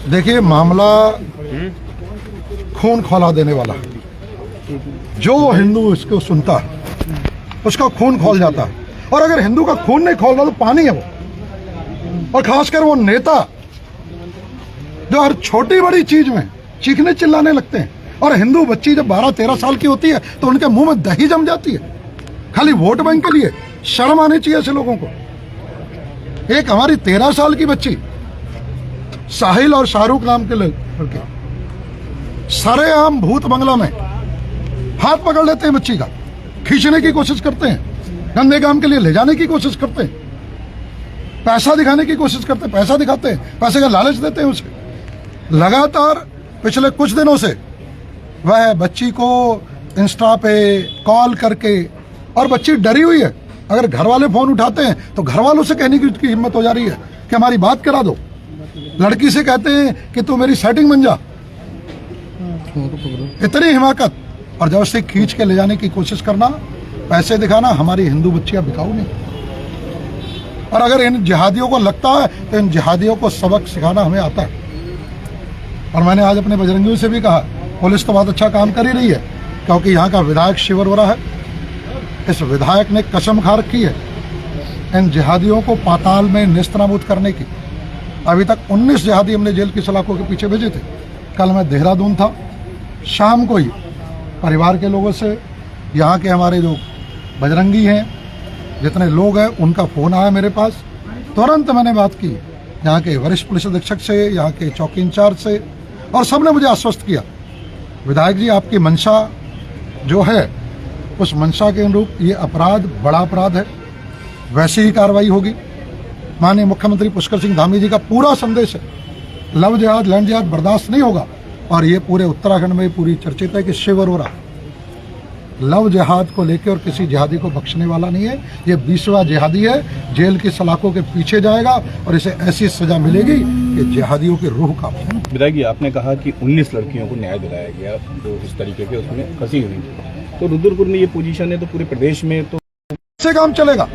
देखिए, मामला खून खौला देने वाला है। जो हिंदू इसको सुनता है उसका खून खौल जाता है, और अगर हिंदू का खून नहीं खौल रहा तो पानी है वो। और खासकर वो नेता जो हर छोटी बड़ी चीज में चीखने चिल्लाने लगते हैं, और हिंदू बच्ची जब 12-13 साल की होती है तो उनके मुंह में दही जम जाती है खाली वोट बैंक के लिए। शर्म आनी चाहिए ऐसे लोगों को। एक हमारी 13 साल की बच्ची साहिल और शाहरुख नाम के लड़के सरेआम भूत बंगला में हाथ पकड़ लेते हैं बच्ची का, खींचने की कोशिश करते हैं, गंदे काम के लिए ले जाने की कोशिश करते हैं, पैसा दिखाने की कोशिश करते हैं, पैसा दिखाते हैं, पैसे का लालच देते हैं उसे। लगातार पिछले कुछ दिनों से वह बच्ची को इंस्टा पे कॉल करके, और बच्ची डरी हुई है, अगर घर वाले फोन उठाते हैं तो घर वालों से कहने की उसकी हिम्मत हो जा रही है कि हमारी बात करा दो। लड़की से कहते हैं कि तू मेरी सेटिंग बन जा, इतनी हिमाकत। और जब उससे खींच के ले जाने की कोशिश करना, पैसे दिखाना। हमारी हिंदू बच्चियां बिकाऊ नहीं। और अगर इन जिहादियों को लगता है तो इन जिहादियों को सबक सिखाना हमें आता है। और मैंने आज अपने बजरंगियों से भी कहा, पुलिस तो बहुत अच्छा काम कर ही रही है, क्योंकि यहाँ का विधायक शिव अरोड़ा है। इस विधायक ने कसम खा रखी है इन जिहादियों को पाताल में नेस्तनाबूद करने की। अभी तक 19 जिहादी हमने जेल की सलाखों के पीछे भेजे थे। कल मैं देहरादून था, शाम को ही परिवार के लोगों से, यहाँ के हमारे जो बजरंगी हैं, जितने लोग हैं, उनका फ़ोन आया मेरे पास। तुरंत मैंने बात की यहाँ के वरिष्ठ पुलिस अधीक्षक से, यहाँ के चौकी इंचार्ज से, और सबने मुझे आश्वस्त किया, विधायक जी आपकी मंशा जो है उस मंशा के अनुरूप ये अपराध बड़ा अपराध है, वैसी ही कार्रवाई होगी। माननीय मुख्यमंत्री पुष्कर सिंह धामी जी का पूरा संदेश है, लव जिहाद लैंड जिहाद बर्दाश्त नहीं होगा। और ये पूरे उत्तराखंड में पूरी चर्चित है कि शिव अरोड़ा लव जिहाद को लेकर और किसी जिहादी को बख्शने वाला नहीं है। ये 20वां जिहादी है, जेल की सलाखों के पीछे जाएगा और इसे ऐसी सजा मिलेगी कि जिहादियों की रूह कांप जाए। विधायक जी, आपने कहा कि 19 लड़कियों को न्याय दिलाया गया जो इस तरीके के उसमें फंसी हुई, तो रुद्रपुर में ये पोजीशन है तो पूरे प्रदेश में तो कैसे काम चलेगा?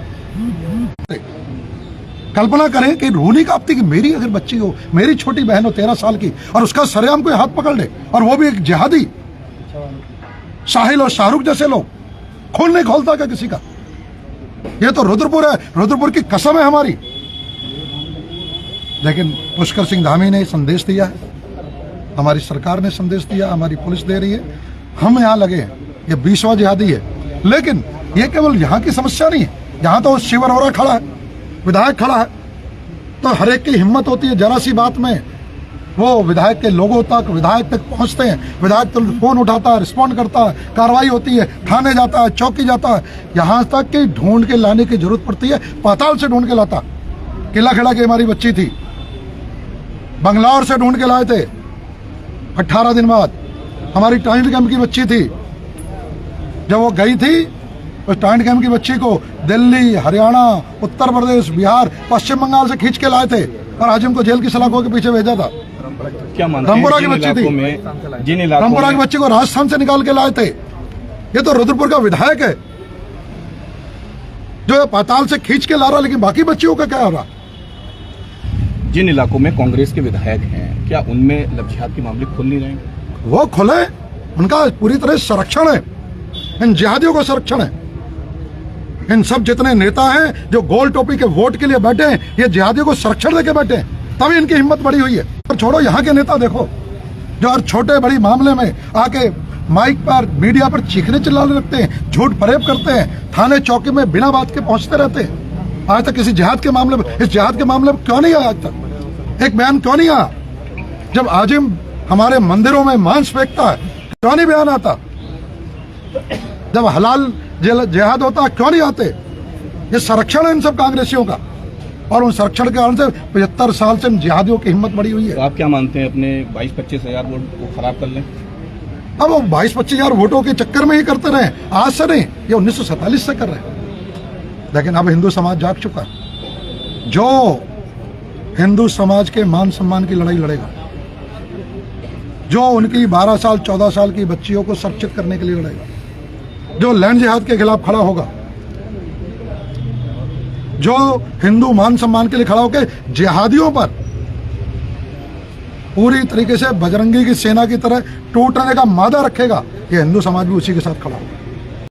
कल्पना करें कि रूह नहीं कांपती कि मेरी अगर बच्ची हो, मेरी छोटी बहन हो 13 साल की, और उसका सरेआम कोई हाथ पकड़ ले, और वो भी एक जिहादी। साहिल और शाहरुख जैसे लोग, खून नहीं खोलता क्या किसी का? ये तो रुद्रपुर है, रुद्रपुर की कसम है हमारी। लेकिन पुष्कर सिंह धामी ने संदेश दिया है, हमारी सरकार ने संदेश दिया, हमारी पुलिस दे रही है, हम यहाँ लगे हैं। ये 20वां जिहादी है। लेकिन ये केवल यहाँ की समस्या नहीं है, यहाँ तो शिव अरोड़ा खड़ा है, विधायक खड़ा है, तो हर एक की हिम्मत होती है जरा सी बात में वो विधायक के लोगों तक, विधायक तक पहुंचते हैं, विधायक तो फोन उठाता है, रिस्पॉन्ड करता है, कार्रवाई होती है, थाने जाता है, चौकी जाता है, यहाँ तक कि ढूंढ के लाने की जरूरत पड़ती है, पाताल से ढूंढ के लाता। किला खेड़ा की हमारी बच्ची थी, बंगलौर से ढूंढ के लाए थे 18 दिन बाद। हमारी टाइंड कैंप की बच्ची थी, जब वो गई थी उस टाइंड कैंप की बच्ची को दिल्ली, हरियाणा, उत्तर प्रदेश, बिहार, पश्चिम बंगाल से खींच के लाए थे, और आज हमको जेल की सलाखों के पीछे भेजा था। क्या मानते हैं रामपुरा की बच्ची थी, रामपुरा की बच्ची को राजस्थान से निकाल के लाए थे। ये तो रुद्रपुर का विधायक है जो पाताल से खींच के ला रहा, लेकिन बाकी बच्चियों का क्या हो रहा? जिन इलाकों में कांग्रेस के विधायक हैं, क्या उनमें लव जिहाद के मामले खुल नहीं रहेंगे? वो खुले, उनका पूरी तरह संरक्षण है, इन जिहादियों का संरक्षण है। इन सब जितने नेता हैं जो गोल टोपी के वोट के लिए बैठे हैं, ये जिहादियों को संरक्षण देके बैठे हैं, तभी इनकी हिम्मत बड़ी हुई है। और छोड़ो यहाँ के नेता, देखो जो हर छोटे बड़ी मामले में आके माइक पर, मीडिया पर चीखने चिल्लाने लगते हैं, झूठ फरेब करते हैं, थाने चौकी में बिना बात के पहुंचते रहते हैं। आज तक किसी जिहाद के मामले में, इस जिहाद के मामले में क्यों नहीं आया? आज तक एक बयान क्यों नहीं आया? जब आजिम हमारे मंदिरों में मांस फेंकता है, क्यों नहीं बयान आता? जब हलाल जिहाद होता है, क्यों नहीं आते? ये संरक्षण है इन सब कांग्रेसियों का, और उन संरक्षण के कारण से 75 साल से इन जिहादियों की हिम्मत बढ़ी हुई है। तो आप क्या मानते हैं, अपने 22-25 हजार वोट को खराब कर लें? अब वो 22-25 हजार वोटों के चक्कर में ही करते रहे, आज से नहीं, ये 1947 से कर रहे हैं। लेकिन अब हिंदू समाज जाग चुका है। जो हिंदू समाज के मान सम्मान की लड़ाई लड़ेगा, जो उनकी 12 साल 14 साल की बच्चियों को सुरक्षित करने के लिए लड़ेगा, जो लैंड जिहाद के खिलाफ खड़ा होगा, जो हिंदू मान सम्मान के लिए खड़ा होकर जिहादियों पर पूरी तरीके से बजरंगी की सेना की तरह टूटने का मादा रखेगा, ये हिंदू समाज भी उसी के साथ खड़ा होगा।